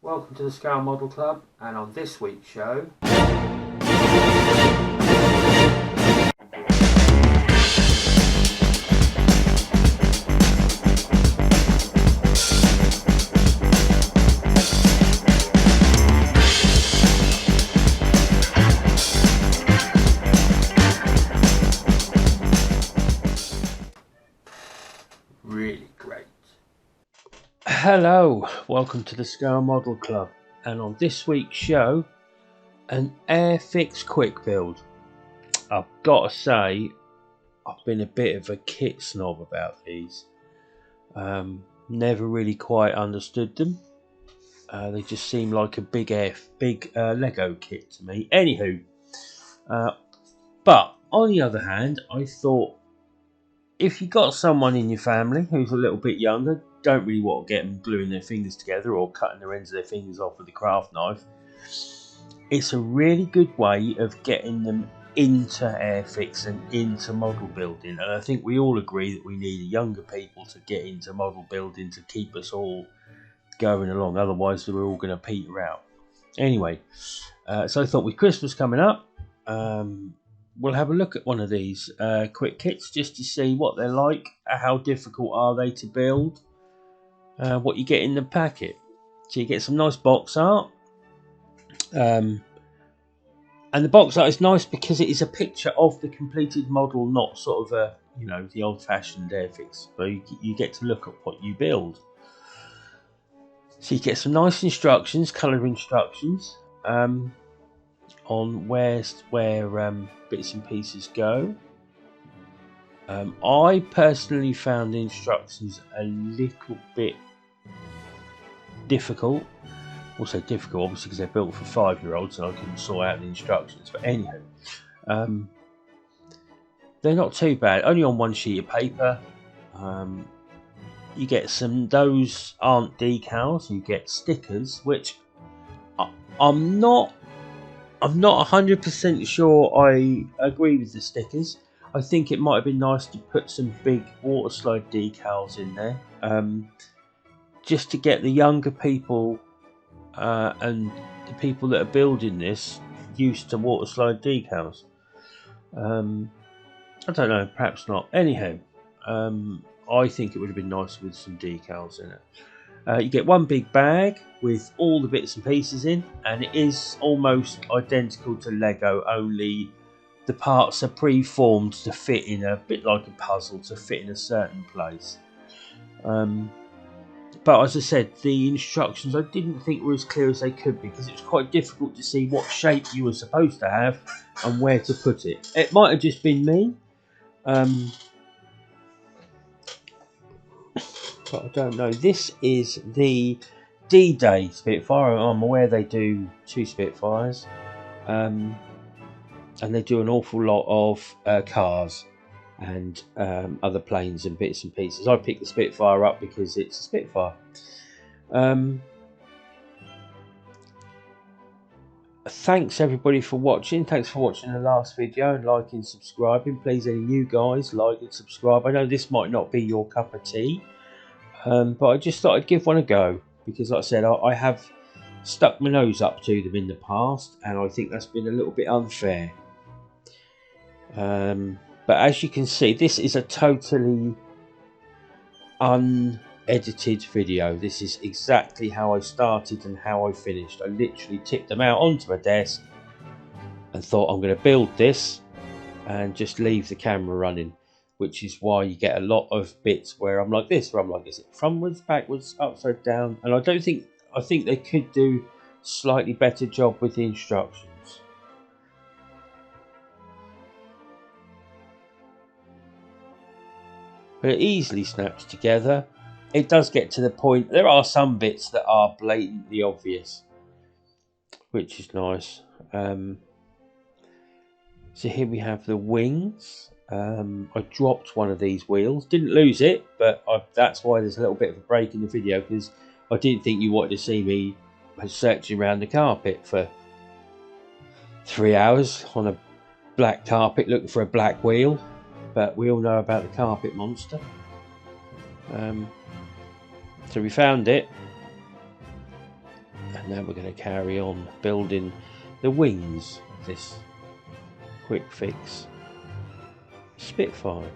Welcome to the Scale Model Club, and on this week's show, really great. Hello, welcome to the Scale Model Club, and on this week's show, an Airfix QuickBuild. I've got to say, I've been a bit of a kit snob about these. Never really quite understood them. They just seem like a big Lego kit to me. Anywho, but on the other hand, I thought if you got someone in your family who's a little bit younger, don't really want to get them gluing their fingers together or cutting the ends of their fingers off with a craft knife, it's a really good way of getting them into Airfix and into model building. And I think we all agree that we need younger people to get into model building to keep us all going along, otherwise we're all going to peter out. Anyway, so I thought with Christmas coming up, we'll have a look at one of these quick kits just to see what they're like, how difficult are they to build, what you get in the packet. So you get some nice box art, and the box art is nice because it is a picture of the completed model, not sort of a, the old-fashioned Airfix. So you get to look at what you build. So you get some nice instructions, colour instructions, on where bits and pieces go. I personally found the instructions a little bit difficult. Also difficult, obviously, because they're built for 5-year-olds, and I couldn't sort out the instructions. But anyhow, they're not too bad. Only on one sheet of paper. You get those aren't decals. You get stickers, which I'm not 100% sure I agree with the stickers. I think it might have been nice to put some big water slide decals in there, just to get the younger people and the people that are building this used to water slide decals. I don't know, perhaps not. Anyhow, I think it would have been nice with some decals in it. You get one big bag with all the bits and pieces in, and it is almost identical to Lego, only the parts are pre-formed to fit in a bit like a puzzle, to fit in a certain place. But as I said, the instructions I didn't think were as clear as they could be, because it was quite difficult to see what shape you were supposed to have and where to put it. It might have just been me. But I don't know. This is the D-Day Spitfire. I'm aware they do 2 Spitfires, and they do an awful lot of cars and other planes and bits and pieces. I picked the Spitfire up because it's a Spitfire. Thanks everybody for watching. Thanks for watching the last video and liking, subscribing. Please, any new guys, like and subscribe. I know this might not be your cup of tea, but I just thought I'd give one a go, because like I said, I have stuck my nose up to them in the past, and I think that's been a little bit unfair. But as you can see, this is a totally unedited video. This is exactly how I started and how I finished. I literally tipped them out onto my desk and thought, I'm going to build this and just leave the camera running. Which is why you get a lot of bits where I'm like this, where I'm like, is it frontwards, backwards, upside down? And I think they could do a slightly better job with the instructions. But it easily snaps together. It does get to the point. There are some bits that are blatantly obvious, which is nice. So here we have the wings. I dropped one of these wheels, didn't lose it, but that's why there's a little bit of a break in the video, because I didn't think you wanted to see me searching around the carpet for 3 hours on a black carpet looking for a black wheel. But we all know about the carpet monster. So we found it, And now we're going to carry on building the wings of this quick fix Spitfire.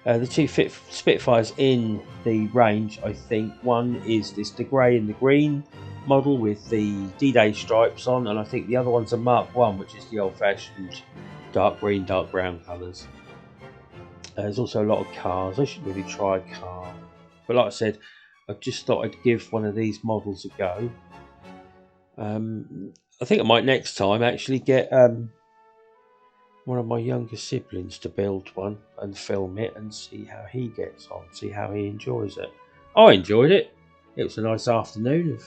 The two Spitfires in the range, I think, one is the grey and the green model with the D-Day stripes on, and I think the other one's a Mark 1, which is the old-fashioned dark green, dark brown colours. There's also a lot of cars. I should really try a car, but like I said, I just thought I'd give one of these models a go. I think I might next time actually get one of my younger siblings to build one and film it and see how he gets on, see how he enjoys it. I enjoyed it. It was a nice afternoon of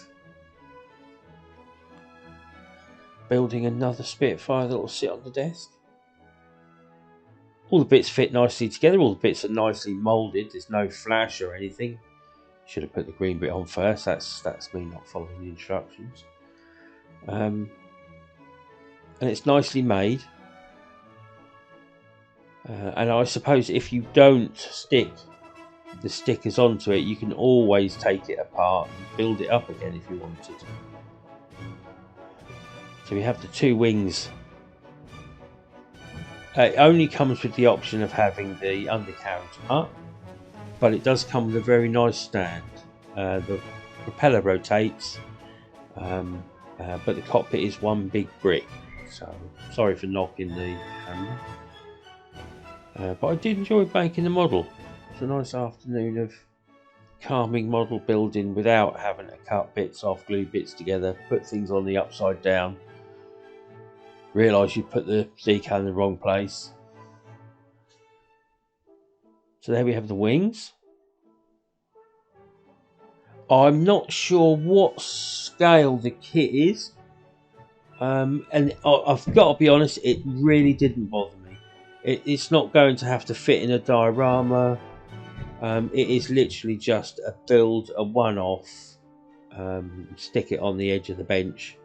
building another Spitfire that will sit on the desk. All the bits fit nicely together, all the bits are nicely moulded, there's no flash or anything. Should have put the green bit on first, that's me not following the instructions. And it's nicely made. And I suppose if you don't stick the stickers onto it, you can always take it apart and build it up again if you wanted. So we have the two wings. It only comes with the option of having the undercarriage up, but it does come with a very nice stand. The propeller rotates, but the cockpit is one big brick. So sorry for knocking the camera. But I did enjoy making the model. It's a nice afternoon of calming model building without having to cut bits off, glue bits together, put things on the upside down, realise you put the decal in the wrong place. So there we have the wings. I'm not sure what scale the kit is, and I've got to be honest, it really didn't bother me. It's not going to have to fit in a diorama. It is literally just a build, a one-off, stick it on the edge of the bench.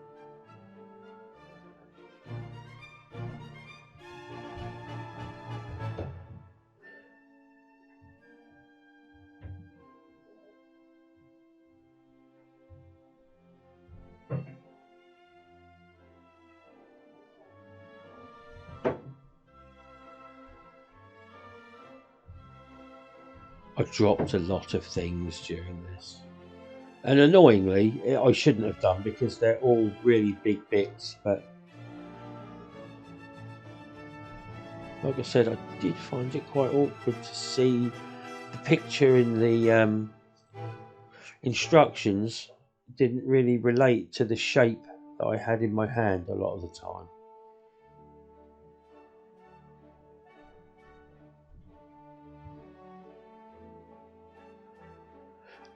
I dropped a lot of things during this, and annoyingly I shouldn't have done because they're all really big bits, but like I said, I did find it quite awkward to see the picture in the instructions didn't really relate to the shape that I had in my hand a lot of the time.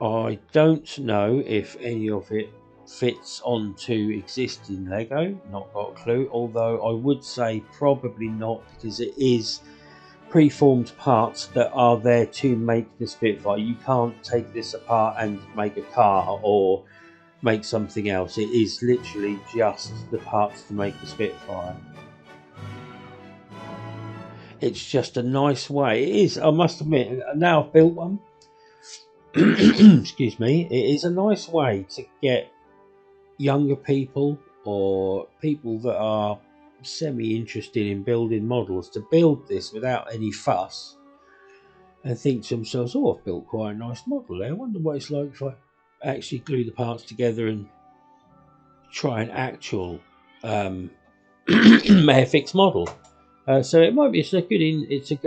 I don't know if any of it fits onto existing Lego, not got a clue, although I would say probably not, because it is preformed parts that are there to make the Spitfire. You can't take this apart and make a car or make something else. It is literally just the parts to make the Spitfire. It's just a nice way. It is, I must admit, now I've built one. Excuse me, it is a nice way to get younger people or people that are semi-interested in building models to build this without any fuss and think to themselves, oh, I've built quite a nice model there. I wonder what it's like if I actually glue the parts together and try an actual Airfix model. So it might be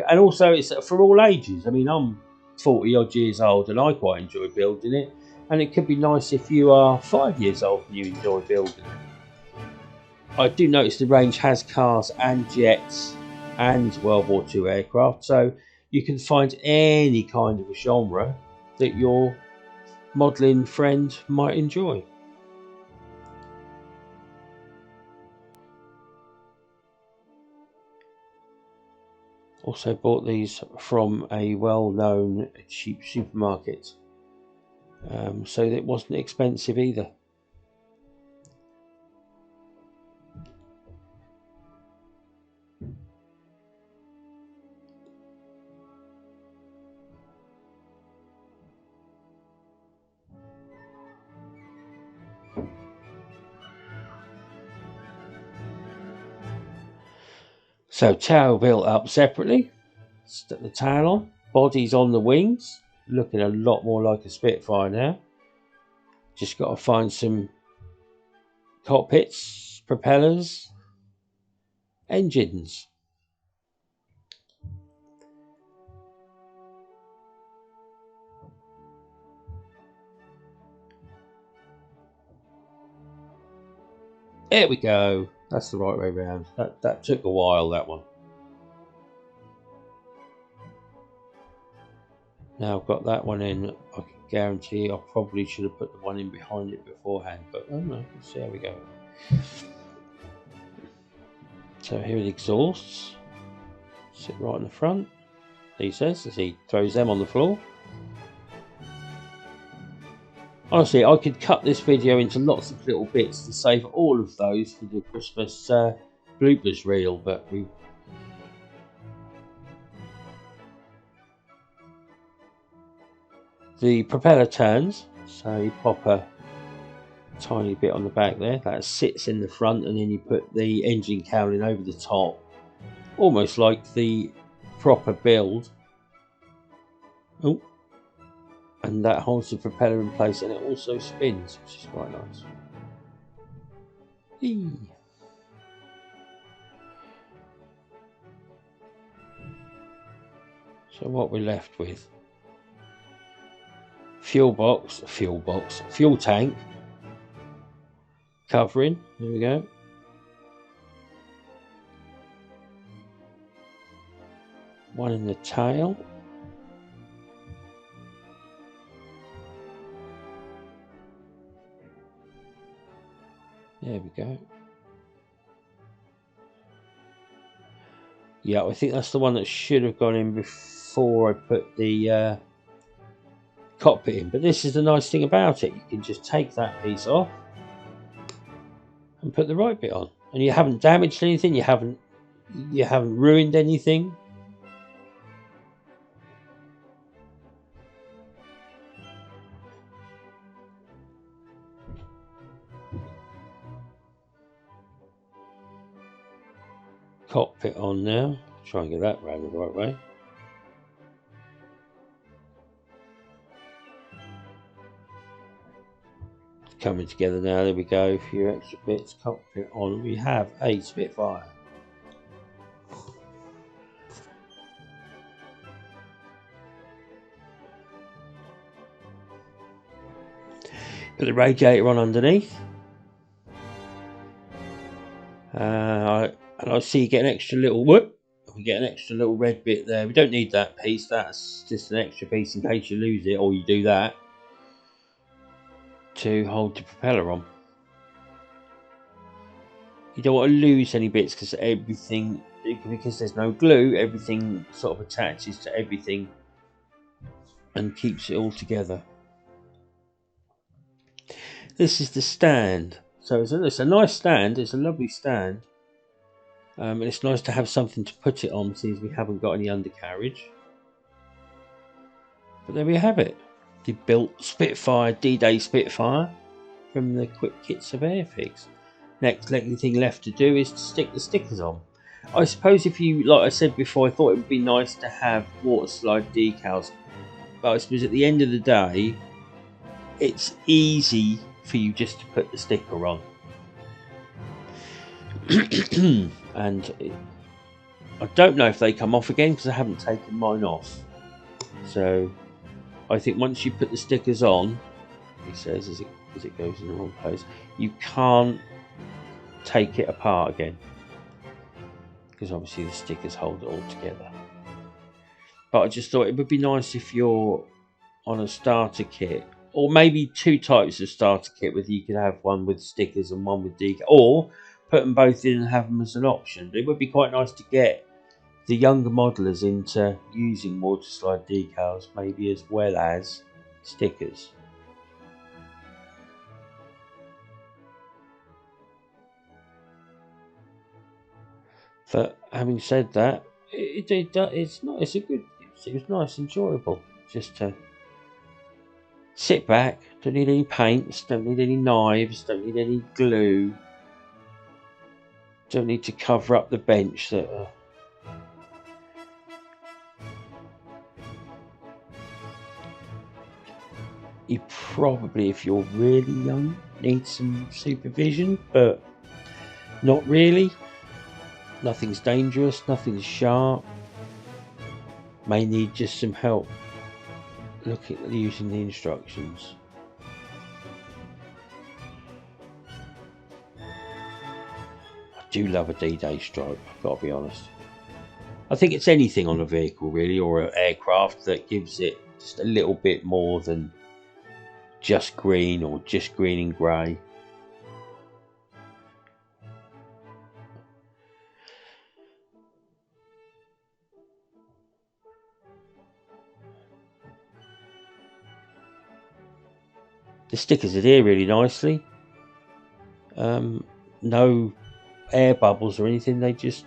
and also it's for all ages. I mean, I'm 40 odd years old and I quite enjoy building it, and it could be nice if you are 5 years old and you enjoy building it. I do notice the range has cars and jets and World War II aircraft, so you can find any kind of a genre that your modelling friend might enjoy. Also bought these from a well-known cheap supermarket, so it wasn't expensive either. So tail built up separately. Stick the tail on. Body's on the wings. Looking a lot more like a Spitfire now. Just got to find some cockpits, propellers, engines. There we go. That's the right way round. That took a while, that one. Now I've got that one in. I can guarantee I probably should have put the one in behind it beforehand, but I don't know. Let's see how we go. So here are the exhausts. Sit right in the front, he says, as he throws them on the floor. Honestly, I could cut this video into lots of little bits to save all of those for the Christmas bloopers reel, but the propeller turns, so you pop a tiny bit on the back there, that sits in the front, and then you put the engine cowling over the top, almost like the proper build. Oh. And that holds the propeller in place, and it also spins, which is quite nice. Eee. So what we're left with: fuel tank, covering. There we go. One in the tail. There we go. Yeah, I think that's the one that should have gone in before I put the cockpit in. But this is the nice thing about it. You can just take that piece off and put the right bit on. And you haven't damaged anything. You haven't ruined anything. Cockpit on now. Try and get that round the right way. Coming together now. There we go. A few extra bits. Cockpit on. We have a Spitfire. Put the radiator on underneath. And I see you get an extra little whoop. We get an extra little red bit there. We don't need that piece. That's just an extra piece in case you lose it, or you do that to hold the propeller on. You don't want to lose any bits because there's no glue. Everything sort of attaches to everything and keeps it all together. This is the stand. So it's a nice stand. It's a lovely stand. And it's nice to have something to put it on since we haven't got any undercarriage. But there we have it. The built Spitfire, D-Day Spitfire from the quick kits of Airfix. Next thing left to do is to stick the stickers on. I suppose if you, like I said before, I thought it would be nice to have water slide decals. But I suppose at the end of the day, it's easy for you just to put the sticker on. And I don't know if they come off again because I haven't taken mine off. So I think once you put the stickers on, he says as it goes in the wrong place, you can't take it apart again because obviously the stickers hold it all together. But I just thought it would be nice if you're on a starter kit, or maybe two types of starter kit, whether you could have one with stickers and one with decal, or put them both in and have them as an option. But it would be quite nice to get the younger modelers into using water slide decals, maybe as well as stickers. But having said that, it was nice, enjoyable, just to sit back. Don't need any paints, don't need any knives, don't need any glue, don't need to cover up the bench that You probably, if you're really young, need some supervision, but not really. Nothing's dangerous, nothing's sharp. May need just some help looking at using the instructions. I do love a D-Day stripe, I've got to be honest. I think it's anything on a vehicle really, or an aircraft, that gives it just a little bit more than just green or just green and grey. The stickers adhere really nicely. No air bubbles or anything. They just,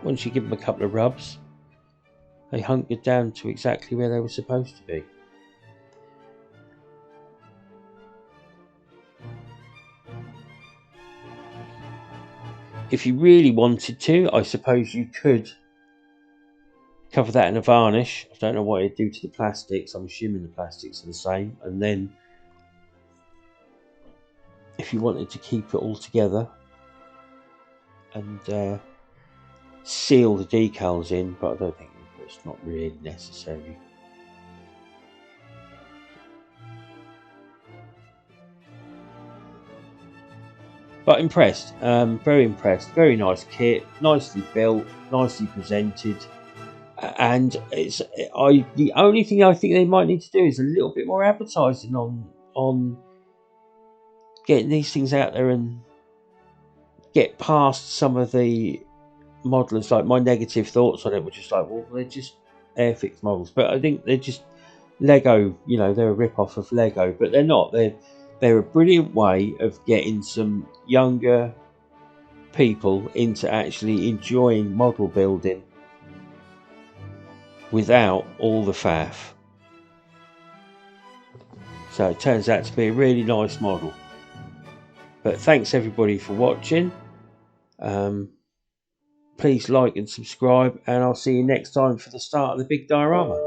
once you give them a couple of rubs, they hunker down to exactly where they were supposed to be. If you really wanted to, I suppose you could cover that in a varnish. I don't know what it'd do to the plastics. I'm assuming the plastics are the same. And then if you wanted to keep it all together and seal the decals in, but I don't think it's not really necessary. But impressed, very impressed. Very nice kit, nicely built, nicely presented. And the only thing I think they might need to do is a little bit more advertising on getting these things out there and get past some of the modelers. Like, my negative thoughts on it were just like, well, they're just Airfix models, but I think they're just Lego. You know, they're a rip-off of Lego, but they're not. They're a brilliant way of getting some younger people into actually enjoying model building without all the faff. So it turns out to be a really nice model. But thanks everybody for watching. Please like and subscribe, and I'll see you next time for the start of the big diorama.